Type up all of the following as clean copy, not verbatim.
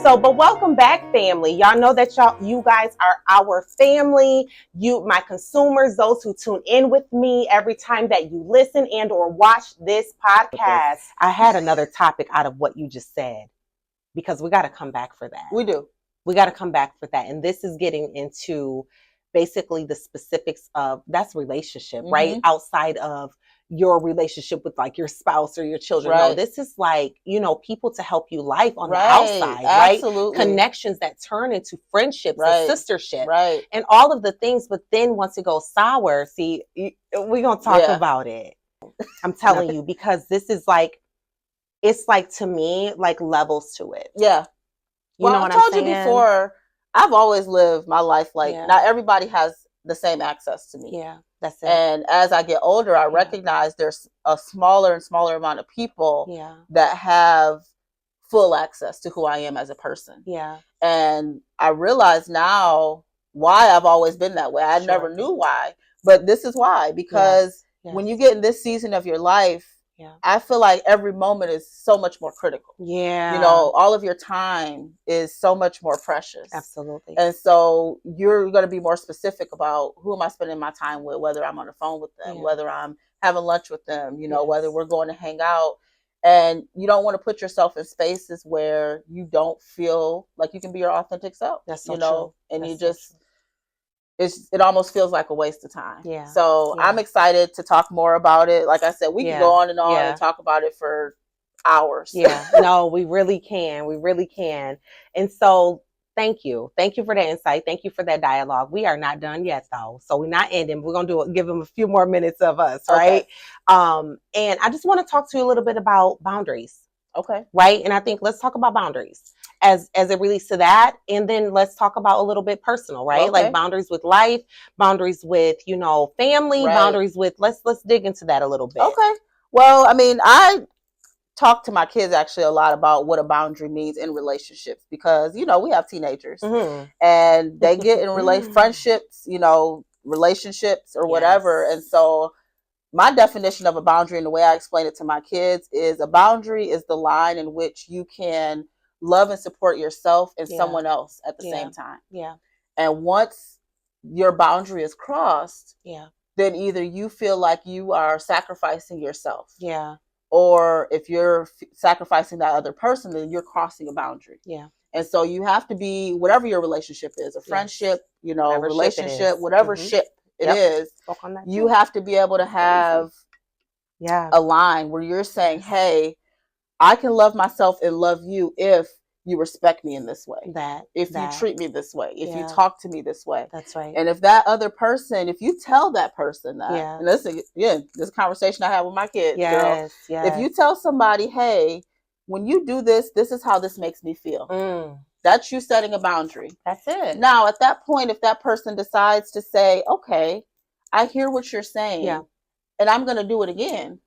So, but welcome back, family. Y'all know that you guys are our family. You, my consumers, those who tune in with me every time that you listen and or watch this podcast. I had another topic out of what you just said because we got to come back for that. We do. We got to come back for that. And this is getting into basically the specifics of that's relationship, right? Outside of your relationship with like your spouse or your children. Right. No, this is like, people to help you life on the outside, Absolutely. right? Connections that turn into friendships and sistership and all of the things. But then once it goes sour, see, we're going to talk about it. I'm telling you, because this is like, it's like, to me, like levels to it. Yeah. You know what I'm saying? I told you before, I've always lived my life like not everybody has the same access to me. Yeah, that's it. And as I get older, I recognize there's a smaller and smaller amount of people that have full access to who I am as a person. Yeah. And I realize now why I've always been that way. I never knew why, but this is why. Because when you get in this season of your life, I feel like every moment is so much more critical. Yeah. All of your time is so much more precious. Absolutely. And so you're going to be more specific about who am I spending my time with, whether I'm on the phone with them, whether I'm having lunch with them, whether we're going to hang out. And you don't want to put yourself in spaces where you don't feel like you can be your authentic self. That's so true. And that's you just... So it almost feels like a waste of time. Yeah. So I'm excited to talk more about it. Like I said, we can go on and talk about it for hours. Yeah. No, we really can. We really can. And so thank you. Thank you for that insight. Thank you for that dialogue. We are not done yet though. So we're not ending. We're going to give them a few more minutes of us. Right. And I just want to talk to you a little bit about boundaries. Okay. Right. And I think let's talk about boundaries as it relates to that. And then let's talk about a little bit personal, right? Like boundaries with life, boundaries with, family, boundaries with, let's dig into that a little bit. Okay. Well, I mean, I talk to my kids actually a lot about what a boundary means in relationships because, we have teenagers and they get in friendships, relationships or whatever. And so my definition of a boundary and the way I explain it to my kids is a boundary is the line in which you can love and support yourself and someone else at the same time. Yeah. And once your boundary is crossed, then either you feel like you are sacrificing yourself. Yeah. Or if you're sacrificing that other person, then you're crossing a boundary. Yeah. And so you have to be, whatever your relationship is, a friendship, whatever relationship, whatever ship it is, you have to be able to have a line where you're saying, hey, I can love myself and love you if you respect me in this way. If you treat me this way, if you talk to me this way. That's right. And if that other person, if you tell that person that, and this is a conversation I have with my kids. Yes. If you tell somebody, hey, when you do this, this is how this makes me feel. That's you setting a boundary. That's it. Now, at that point, if that person decides to say, okay, I hear what you're saying, and I'm going to do it again,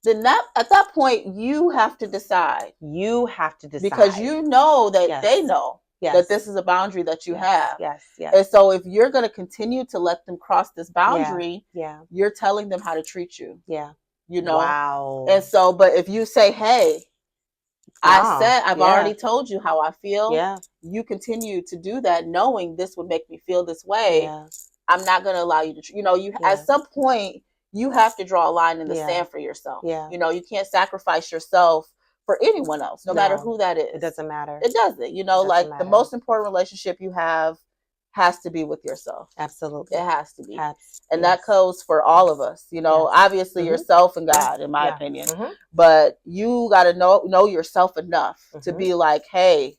then at that point, you have to decide. You have to decide. Because you know that they know that this is a boundary that you have. Yes. And so if you're going to continue to let them cross this boundary, you're telling them how to treat you. Yeah. Wow. And so, but if you say, hey, I've already told you how I feel. Yeah. You continue to do that knowing this would make me feel this way. Yeah. I'm not going to allow you to, at some point, you have to draw a line in the sand for yourself. Yeah. You can't sacrifice yourself for anyone else, no matter who that is. It doesn't matter. It doesn't. The most important relationship you have has to be with yourself. Absolutely. It has to be. And that goes for all of us. Obviously yourself and God, in my opinion. But you got to know yourself enough to be like, hey,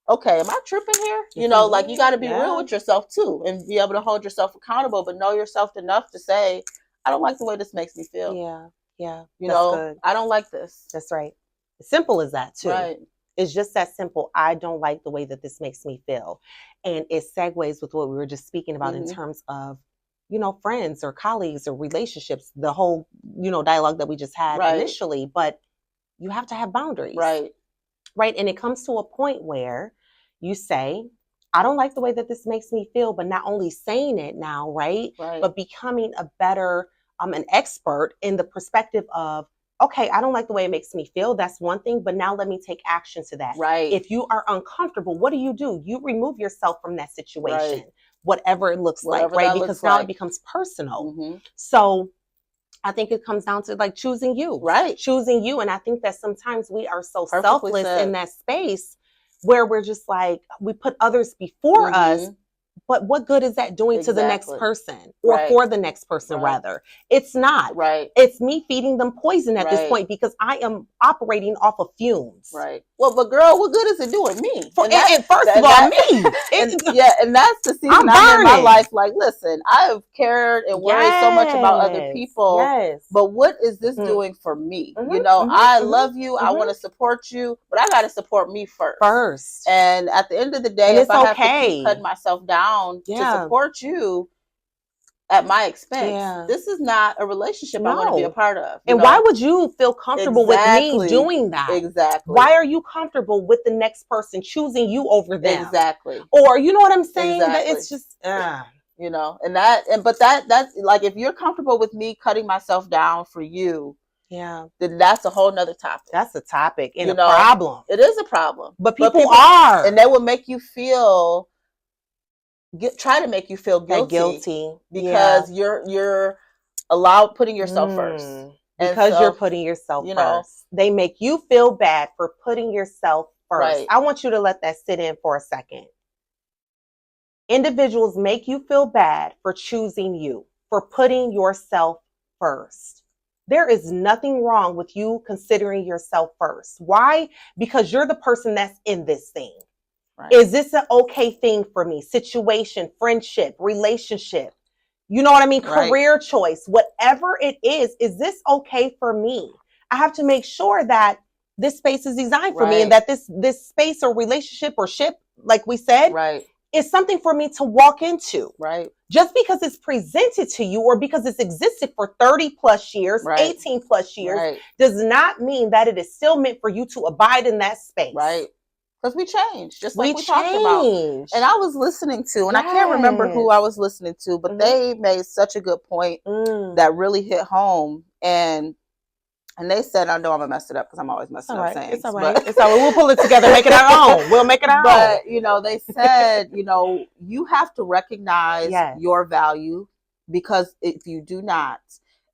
okay, am I tripping here? You got to be real with yourself too and be able to hold yourself accountable, but know yourself enough to say, I don't like the way this makes me feel. Yeah. Good. I don't like this. That's right. Simple as that too. Right. It's just that simple. I don't like the way that this makes me feel. And it segues with what we were just speaking about in terms of, friends or colleagues or relationships, the whole, dialogue that we just had initially, but you have to have boundaries. Right. Right. And it comes to a point where you say, I don't like the way that this makes me feel, but not only saying it now, right. But becoming a better, an expert in the perspective of, okay, I don't like the way it makes me feel. That's one thing, but now let me take action to that. Right. If you are uncomfortable, what do? You remove yourself from that situation, Right. whatever it looks Whatever like, right? that Because looks now like. it becomes personal. Mm-hmm. So I think it comes down to like choosing you, Right? Choosing you. And I think that sometimes we are so Perfectly selfless said. in that space where we're just like, we put others before us. But what good is that doing to the next person or Right. for the next person, Right. rather? It's not. Right. It's me feeding them poison at this Right. point because I am operating off of fumes. Right. Well, but girl, what good is it doing me? And first of all, me. And that's the season I'm in my life. Like, listen, I have cared and worried so much about other people. Yes. But what is this doing for me? You know, I love you. I want to support you, but I got to support me first. And at the end of the day, if I have to keep cutting myself down to support you at my expense, this is not a relationship I want to be a part of. And why would you feel comfortable with me doing that? Exactly. Why are you comfortable with the next person choosing you over them? Exactly. Or you know what I'm saying? Exactly. That it's just you know, and that's like, if you're comfortable with me cutting myself down for you, then that's a whole nother topic. That's a topic and problem. It is a problem. But people are. And they will make you feel try to make you feel guilty because you're putting yourself first. Because you're putting yourself first. They make you feel bad for putting yourself first. Right. I want you to let that sit in for a second. Individuals make you feel bad for choosing you, for putting yourself first. There is nothing wrong with you considering yourself first. Why? Because you're the person that's in this thing. Right. Is this an okay thing for me? Situation, friendship, relationship. You know what I mean? Right. Career choice, whatever it is this okay for me? I have to make sure that this space is designed for me and that this space or relationship or ship, like we said, is something for me to walk into. Right. Just because it's presented to you or because it's existed for 30 plus years, 18 plus years, does not mean that it is still meant for you to abide in that space. Right. Because we change, just like we talked about. And I was listening to, and I can't remember who I was listening to, but they made such a good point that really hit home. And they said, I know I'm going to mess it up because I'm always messing up sayings. It's all right. It's all right. We'll pull it together, make it our own. We'll make it our own. But, you know, they said, you know, you have to recognize your value, because if you do not,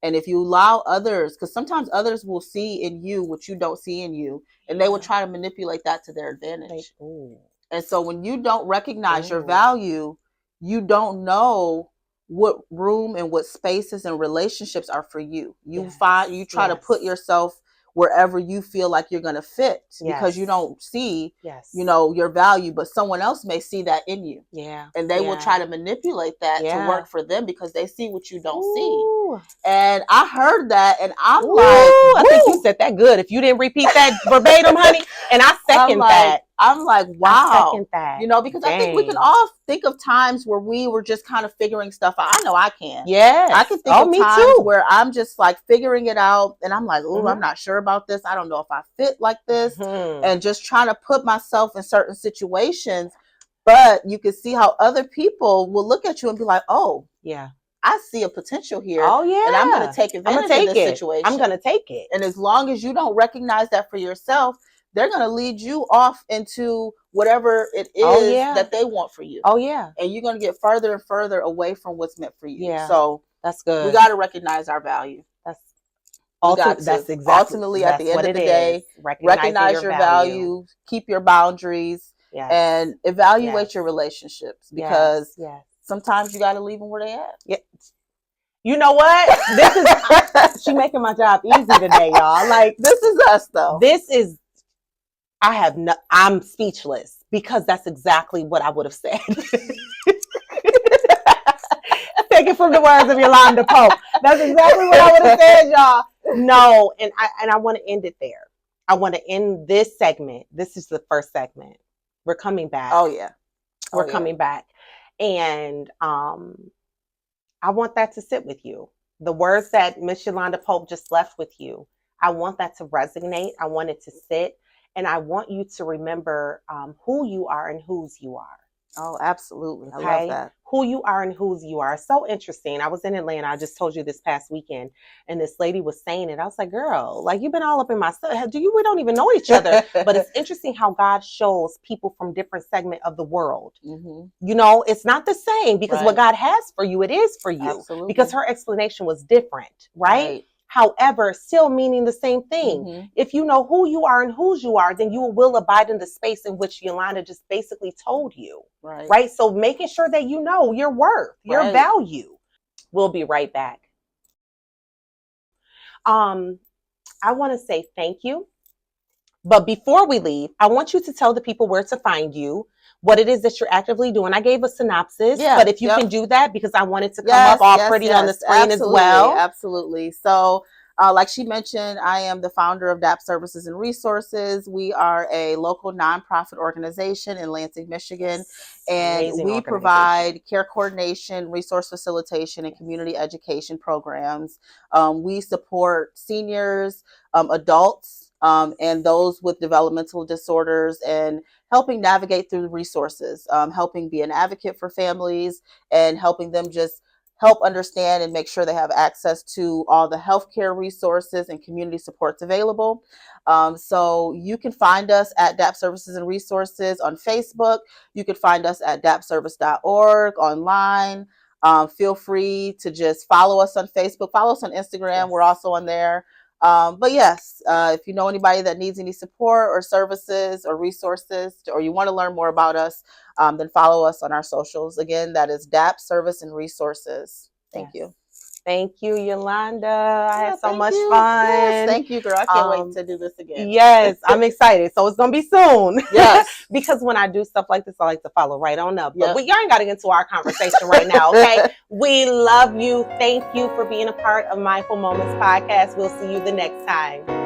and if you allow others, because sometimes others will see in you what you don't see in you, and they will try to manipulate that to their advantage. And so when you don't recognize your value, you don't know what room and what spaces and relationships are for you. You try to put yourself wherever you feel like you're going to fit because you don't see, you know, your value, but someone else may see that in you. Yeah. And they will try to manipulate that to work for them because they see what you don't see. And I heard that and I'm like, I think you said that good. If you didn't repeat that verbatim, honey, and I second that. I'm like, wow. I second that. You know, because I think we can all think of times where we were just kind of figuring stuff out. I know I can. Yes. I can think of times where I'm just like figuring it out and I'm like, oh, I'm not sure about this. I don't know if I fit like this. And just trying to put myself in certain situations. But you can see how other people will look at you and be like, oh, yeah, I see a potential here. Oh, yeah. And I'm going to take advantage of this situation. I'm going to take it. And as long as you don't recognize that for yourself, they're going to lead you off into whatever it is that they want for you. Oh, yeah. And you're going to get further and further away from what's meant for you. Yeah. So that's good. We got to recognize our value. That's exactly ultimately at the end of the day, recognize your value, keep your boundaries, and evaluate your relationships because sometimes you got to leave them where they at. Yeah. You know what? This is she making my job easy today, y'all. Like, this is us though. This is I'm speechless because that's exactly what I would have said. Take it from the words of Yolonda Pope. That's exactly what I would have said, y'all. No, and I want to end it there. I want to end this segment. This is the first segment. We're coming back. Oh yeah. We're coming back. And I want that to sit with you. The words that Miss Yolonda Pope just left with you, I want that to resonate. I want it to sit. And I want you to remember who you are and whose you are. Oh, absolutely. Okay. I love that. Who you are and whose you are. So interesting. I was in Atlanta. I just told you this past weekend, and this lady was saying it. I was like, girl, like you've been all up in my stuff. We don't even know each other. But it's interesting how God shows people from different segment of the world. You know, it's not the same because what God has for you, it is for you. Absolutely. Because her explanation was different, right? However, still meaning the same thing. If you know who you are and whose you are, then you will abide in the space in which Yolanda just basically told you. Right? So making sure that you know your worth, your value. We'll be right back. I want to say thank you. But before we leave, I want you to tell the people where to find you, what it is that you're actively doing. I gave a synopsis, but if you can do that, because I want it to come up all pretty on the screen as well. Absolutely. So like she mentioned, I am the founder of DAP Services and Resources. We are a local nonprofit organization in Lansing, Michigan, and we provide care coordination, resource facilitation, and community education programs. We support seniors, adults, and those with developmental disorders, and helping navigate through the resources, helping be an advocate for families, and helping them just help understand and make sure they have access to all the healthcare resources and community supports available. So you can find us at DAP Services and Resources on Facebook. You can find us at dapservice.org online. Feel free to just follow us on Facebook, follow us on Instagram. We're also on there. But yes, if you know anybody that needs any support or services or resources, or you want to learn more about us, then follow us on our socials. Again, that is DAP Service and Resources. Thank you. Thank you, Yolanda. I had so much fun. Yes, thank you, girl. I can't wait to do this again. Yes, I'm excited. So it's going to be soon. Yes. Because when I do stuff like this, I like to follow right on up. But y'all ain't got to get into our conversation right now, okay? We love you. Thank you for being a part of Mindful Moments podcast. We'll see you the next time.